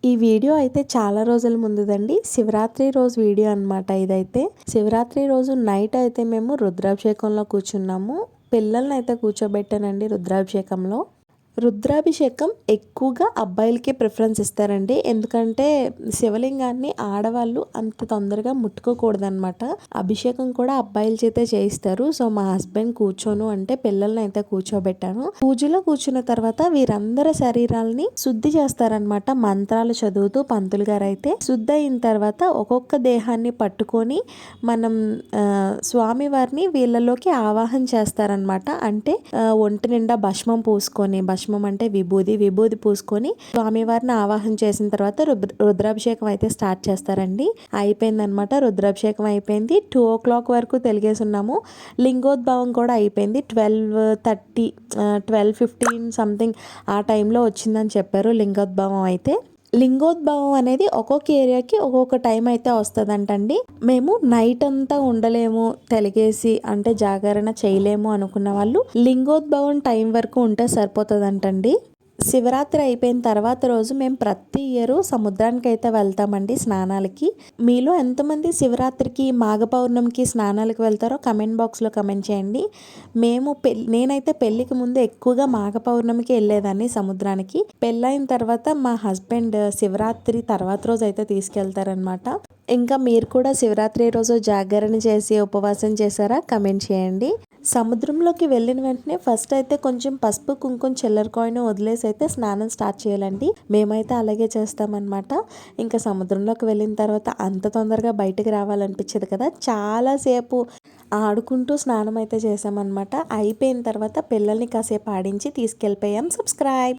ఈ వీడియో అయితే చాలా రోజుల ముందుదండి. శివరాత్రి రోజు వీడియో అనమాట ఇదైతే. శివరాత్రి రోజు నైట్ అయితే మేము రుద్రాభిషేకంలో కూర్చున్నాము. పిల్లల్ని అయితే కూర్చోబెట్టానండి రుద్రాభిషేకంలో. రుద్రాభిషేకం ఎక్కువగా అబ్బాయిలకే ప్రిఫరెన్స్ ఇస్తారండి. ఎందుకంటే శివలింగాన్ని ఆడవాళ్ళు అంత తొందరగా ముట్టుకోకూడదనమాట. అభిషేకం కూడా అబ్బాయిల చేతే చేయిస్తారు. సో మా హస్బెండ్ కూర్చోను అంటే పిల్లల్ని అయితే కూర్చోబెట్టాను. పూజలో కూర్చున్న తర్వాత వీరందరి శరీరాలని శుద్ధి చేస్తారనమాట. మంత్రాలు చదువుతూ పంతులు గారు అయితే శుద్ధి అయిన తర్వాత ఒక్కొక్క దేహాన్ని పట్టుకొని మనం స్వామివారిని వీళ్ళలోకి ఆవాహన చేస్తారనమాట. అంటే ఒంటి నిండా భస్మం పూసుకొని, భస్మం అంటే విభూది పూసుకొని స్వామివారిని ఆవాహన చేసిన తర్వాత రుద్రాభిషేకం అయితే స్టార్ట్ చేస్తారండి. అయిపోయిందనమాట. రుద్రాభిషేకం అయిపోయింది. 2 o'clock వరకు తెలిగేసున్నాము. లింగోద్భవం కూడా అయిపోయింది. 12:30 12:15 సంథింగ్ ఆ టైంలో వచ్చిందని చెప్పారు లింగోద్భవం అయితే. లింగోద్భవం అనేది ఒక్కొక్క ఏరియాకి ఒక్కొక్క టైం అయితే వస్తుందంటండి. మేము నైట్ అంతా ఉండలేము, తెలిగేసి అంటే జాగరణ చేయలేము అనుకున్న వాళ్ళు లింగోద్భవం టైం వరకు ఉంటే సరిపోతుందంటండి. శివరాత్రి అయిపోయిన తర్వాత రోజు మేము ప్రతి ఇయర్ సముద్రానికి అయితే వెళ్తామండి స్నానాలకి. మీలో ఎంతమంది శివరాత్రికి, మాఘ పౌర్ణమికి స్నానాలకు వెళ్తారో కమెంట్ బాక్స్లో కమెంట్ చేయండి. నేనైతే పెళ్ళికి ముందు ఎక్కువగా మాఘ పౌర్ణమికి వెళ్ళేదాన్ని సముద్రానికి. పెళ్ళైన తర్వాత మా హస్బెండ్ శివరాత్రి తర్వాత రోజు అయితే తీసుకెళ్తారనమాట. ఇంకా మీరు కూడా శివరాత్రి రోజు జాగరణ చేసి ఉపవాసం చేశారా? కమెంట్ చేయండి. సముద్రంలోకి వెళ్ళిన వెంటనే ఫస్ట్ అయితే కొంచెం పసుపు, కుంకుమ, చిల్లర కాయిన్ వదిలేసి అయితే స్నానం స్టార్ట్ చేయాలండి. మేమైతే అలాగే చేస్తామన్నమాట. ఇంకా సముద్రంలోకి వెళ్ళిన తర్వాత అంత తొందరగా బయటకు రావాలనిపించదు కదా. చాలాసేపు ఆడుకుంటూ స్నానం అయితే చేసామన్నమాట. అయిపోయిన తర్వాత పిల్లల్ని కాసేపు ఆడించి తీసుకెళ్ళిపోయాం. సబ్స్క్రైబ్.